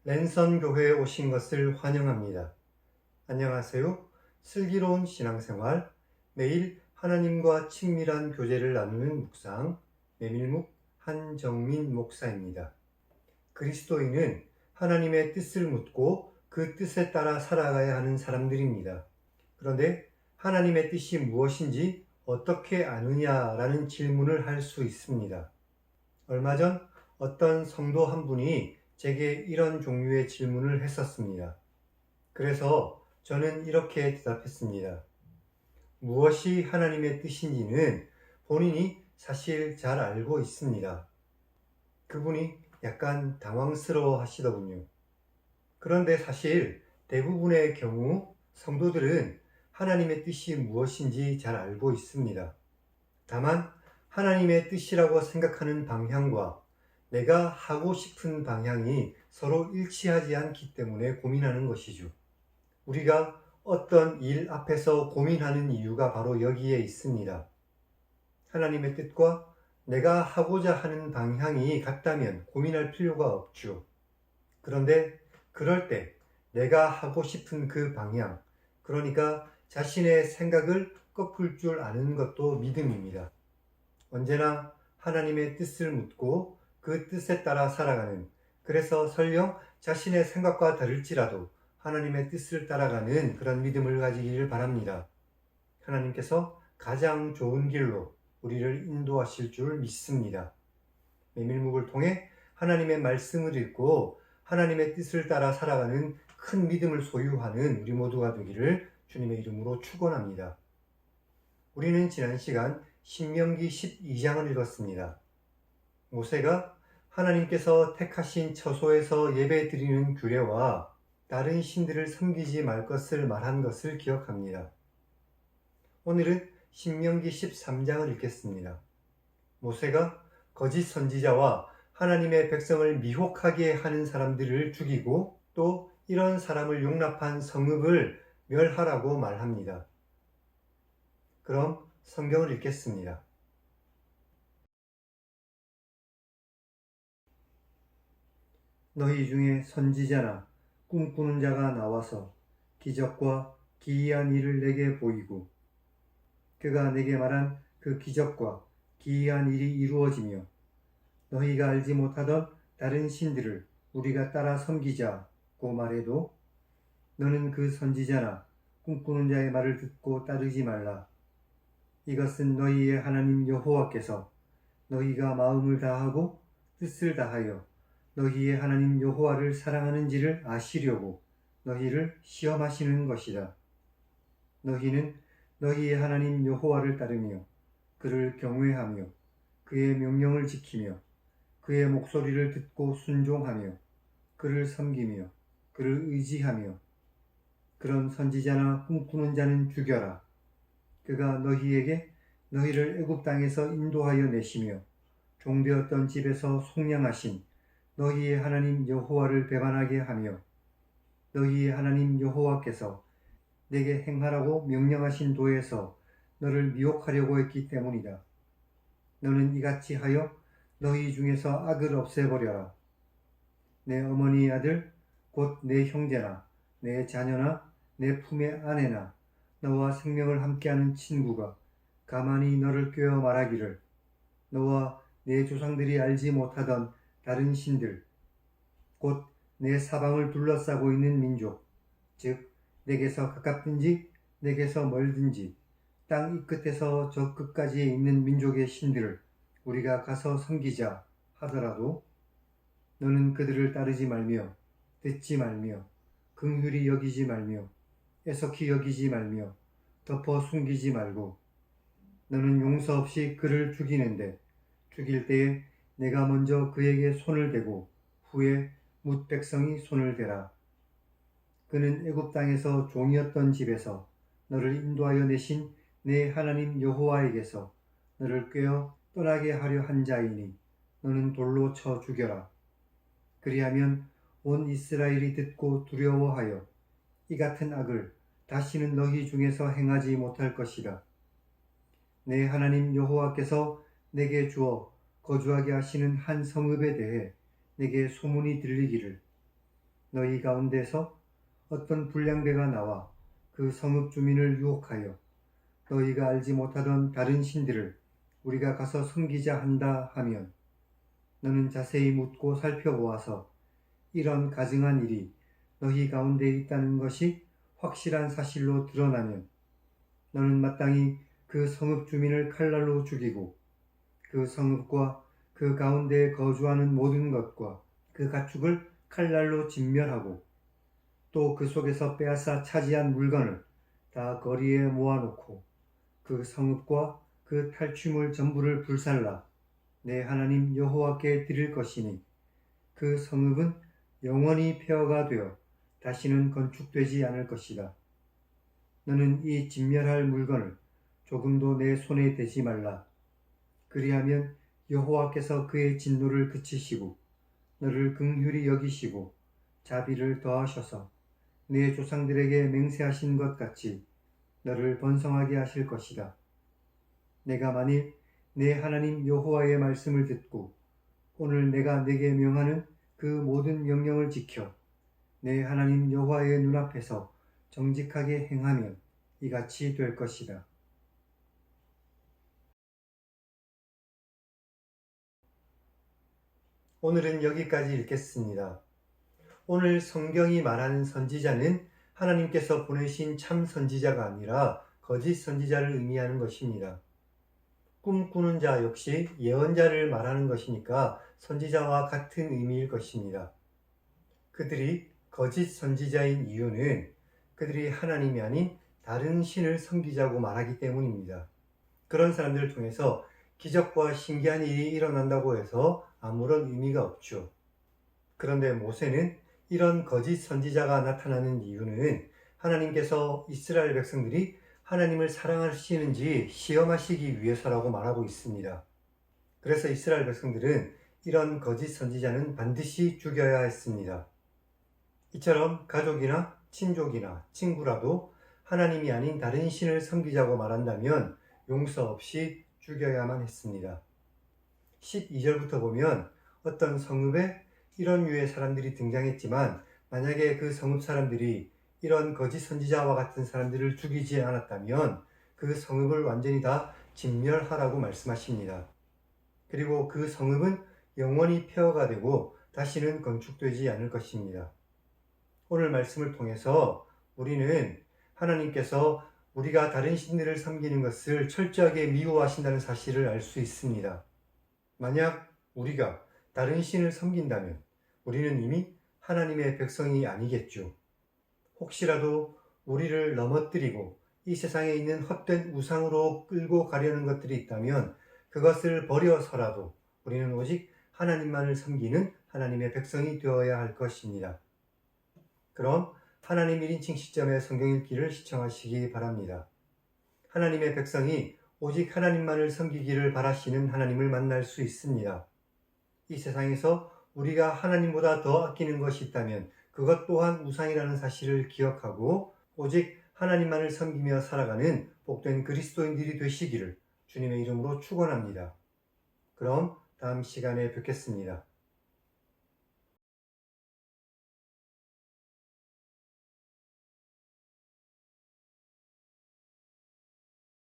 랜선 교회에 오신 것을 환영합니다. 안녕하세요. 슬기로운 신앙생활, 매일 하나님과 친밀한 교제를 나누는 묵상, 메밀묵 한정민 목사입니다. 그리스도인은 하나님의 뜻을 묻고 그 뜻에 따라 살아가야 하는 사람들입니다. 그런데 하나님의 뜻이 무엇인지 어떻게 아느냐라는 질문을 할 수 있습니다. 얼마 전 어떤 성도 한 분이 제게 이런 종류의 질문을 했었습니다. 그래서 저는 이렇게 대답했습니다. 무엇이 하나님의 뜻인지는 본인이 사실 잘 알고 있습니다. 그분이 약간 당황스러워 하시더군요. 그런데 사실 대부분의 경우 성도들은 하나님의 뜻이 무엇인지 잘 알고 있습니다. 다만 하나님의 뜻이라고 생각하는 방향과 내가 하고 싶은 방향이 서로 일치하지 않기 때문에 고민하는 것이죠. 우리가 어떤 일 앞에서 고민하는 이유가 바로 여기에 있습니다. 하나님의 뜻과 내가 하고자 하는 방향이 같다면 고민할 필요가 없죠. 그런데 그럴 때 내가 하고 싶은 그 방향, 그러니까 자신의 생각을 꺾을 줄 아는 것도 믿음입니다. 언제나 하나님의 뜻을 묻고 그 뜻에 따라 살아가는, 그래서 설령 자신의 생각과 다를지라도 하나님의 뜻을 따라가는 그런 믿음을 가지기를 바랍니다. 하나님께서 가장 좋은 길로 우리를 인도하실 줄 믿습니다. 메밀묵을 통해 하나님의 말씀을 읽고 하나님의 뜻을 따라 살아가는 큰 믿음을 소유하는 우리 모두가 되기를 주님의 이름으로 축원합니다. 우리는 지난 시간 신명기 12장을 읽었습니다. 모세가 하나님께서 택하신 처소에서 예배드리는 규례와 다른 신들을 섬기지 말 것을 말한 것을 기억합니다. 오늘은 신명기 13장을 읽겠습니다. 모세가 거짓 선지자와 하나님의 백성을 미혹하게 하는 사람들을 죽이고 또 이런 사람을 용납한 성읍을 멸하라고 말합니다. 그럼 성경을 읽겠습니다. 너희 중에 선지자나 꿈꾸는 자가 나와서 기적과 기이한 일을 내게 보이고 그가 내게 말한 그 기적과 기이한 일이 이루어지며 너희가 알지 못하던 다른 신들을 우리가 따라 섬기자고 말해도 너는 그 선지자나 꿈꾸는 자의 말을 듣고 따르지 말라. 이것은 너희의 하나님 여호와께서 너희가 마음을 다하고 뜻을 다하여 너희의 하나님 여호와를 사랑하는지를 아시려고 너희를 시험하시는 것이다. 너희는 너희의 하나님 여호와를 따르며 그를 경외하며 그의 명령을 지키며 그의 목소리를 듣고 순종하며 그를 섬기며 그를 의지하며 그런 선지자나 꿈꾸는 자는 죽여라. 그가 너희에게 너희를 애굽 땅에서 인도하여 내시며 종되었던 집에서 속량하신 너희의 하나님 여호와를 배반하게 하며 너희의 하나님 여호와께서 내게 행하라고 명령하신 도에서 너를 미혹하려고 했기 때문이다. 너는 이같이 하여 너희 중에서 악을 없애버려라. 내 어머니의 아들 곧 내 형제나 내 자녀나 내 품의 아내나 너와 생명을 함께하는 친구가 가만히 너를 꾀어 말하기를 너와 내 조상들이 알지 못하던 다른 신들 곧 내 사방을 둘러싸고 있는 민족 즉 내게서 가깝든지 내게서 멀든지 땅 이 끝에서 저 끝까지에 있는 민족의 신들을 우리가 가서 섬기자 하더라도 너는 그들을 따르지 말며 듣지 말며 긍휼히 여기지 말며 애석히 여기지 말며 덮어 숨기지 말고 너는 용서 없이 그를 죽이는데 죽일 때에 내가 먼저 그에게 손을 대고 후에 뭇 백성이 손을 대라. 그는 애굽 땅에서 종이었던 집에서 너를 인도하여 내신 내 하나님 여호와에게서 너를 꾀어 떠나게 하려 한 자이니 너는 돌로 쳐 죽여라. 그리하면 온 이스라엘이 듣고 두려워하여 이 같은 악을 다시는 너희 중에서 행하지 못할 것이다. 내 하나님 여호와께서 내게 주어 거주하게 하시는 한 성읍에 대해 내게 소문이 들리기를 너희 가운데서 어떤 불량배가 나와 그 성읍 주민을 유혹하여 너희가 알지 못하던 다른 신들을 우리가 가서 섬기자 한다 하면 너는 자세히 묻고 살펴보아서 이런 가증한 일이 너희 가운데 있다는 것이 확실한 사실로 드러나면 너는 마땅히 그 성읍 주민을 칼날로 죽이고 그 성읍과 그 가운데 거주하는 모든 것과 그 가축을 칼날로 진멸하고 또 그 속에서 빼앗아 차지한 물건을 다 거리에 모아놓고 그 성읍과 그 탈취물 전부를 불살라 내 하나님 여호와께 드릴 것이니 그 성읍은 영원히 폐허가 되어 다시는 건축되지 않을 것이다. 너는 이 진멸할 물건을 조금도 내 손에 대지 말라. 그리하면 여호와께서 그의 진노를 그치시고 너를 긍휼히 여기시고 자비를 더하셔서 내 조상들에게 맹세하신 것 같이 너를 번성하게 하실 것이다. 내가 만일 내 하나님 여호와의 말씀을 듣고 오늘 내가 내게 명하는 그 모든 명령을 지켜 내 하나님 여호와의 눈앞에서 정직하게 행하면 이같이 될 것이다. 오늘은 여기까지 읽겠습니다. 오늘 성경이 말하는 선지자는 하나님께서 보내신 참 선지자가 아니라 거짓 선지자를 의미하는 것입니다. 꿈꾸는 자 역시 예언자를 말하는 것이니까 선지자와 같은 의미일 것입니다. 그들이 거짓 선지자인 이유는 그들이 하나님이 아닌 다른 신을 섬기자고 말하기 때문입니다. 그런 사람들을 통해서 기적과 신기한 일이 일어난다고 해서 아무런 의미가 없죠. 그런데 모세는 이런 거짓 선지자가 나타나는 이유는 하나님께서 이스라엘 백성들이 하나님을 사랑하시는지 시험하시기 위해서라고 말하고 있습니다. 그래서 이스라엘 백성들은 이런 거짓 선지자는 반드시 죽여야 했습니다. 이처럼 가족이나 친족이나 친구라도 하나님이 아닌 다른 신을 섬기자고 말한다면 용서 없이 죽여야만 했습니다. 12절부터 보면 어떤 성읍에 이런 유의 사람들이 등장했지만 만약에 그 성읍 사람들이 이런 거짓 선지자와 같은 사람들을 죽이지 않았다면 그 성읍을 완전히 다 진멸하라고 말씀하십니다. 그리고 그 성읍은 영원히 폐허가 되고 다시는 건축되지 않을 것입니다. 오늘 말씀을 통해서 우리는 하나님께서 우리가 다른 신들을 섬기는 것을 철저하게 미워하신다는 사실을 알 수 있습니다. 만약 우리가 다른 신을 섬긴다면 우리는 이미 하나님의 백성이 아니겠죠. 혹시라도 우리를 넘어뜨리고 이 세상에 있는 헛된 우상으로 끌고 가려는 것들이 있다면 그것을 버려서라도 우리는 오직 하나님만을 섬기는 하나님의 백성이 되어야 할 것입니다. 그럼 하나님 1인칭 시점의 성경 읽기를 시청하시기 바랍니다. 하나님의 백성이 오직 하나님만을 섬기기를 바라시는 하나님을 만날 수 있습니다. 이 세상에서 우리가 하나님보다 더 아끼는 것이 있다면 그것 또한 우상이라는 사실을 기억하고 오직 하나님만을 섬기며 살아가는 복된 그리스도인들이 되시기를 주님의 이름으로 축원합니다. 그럼 다음 시간에 뵙겠습니다.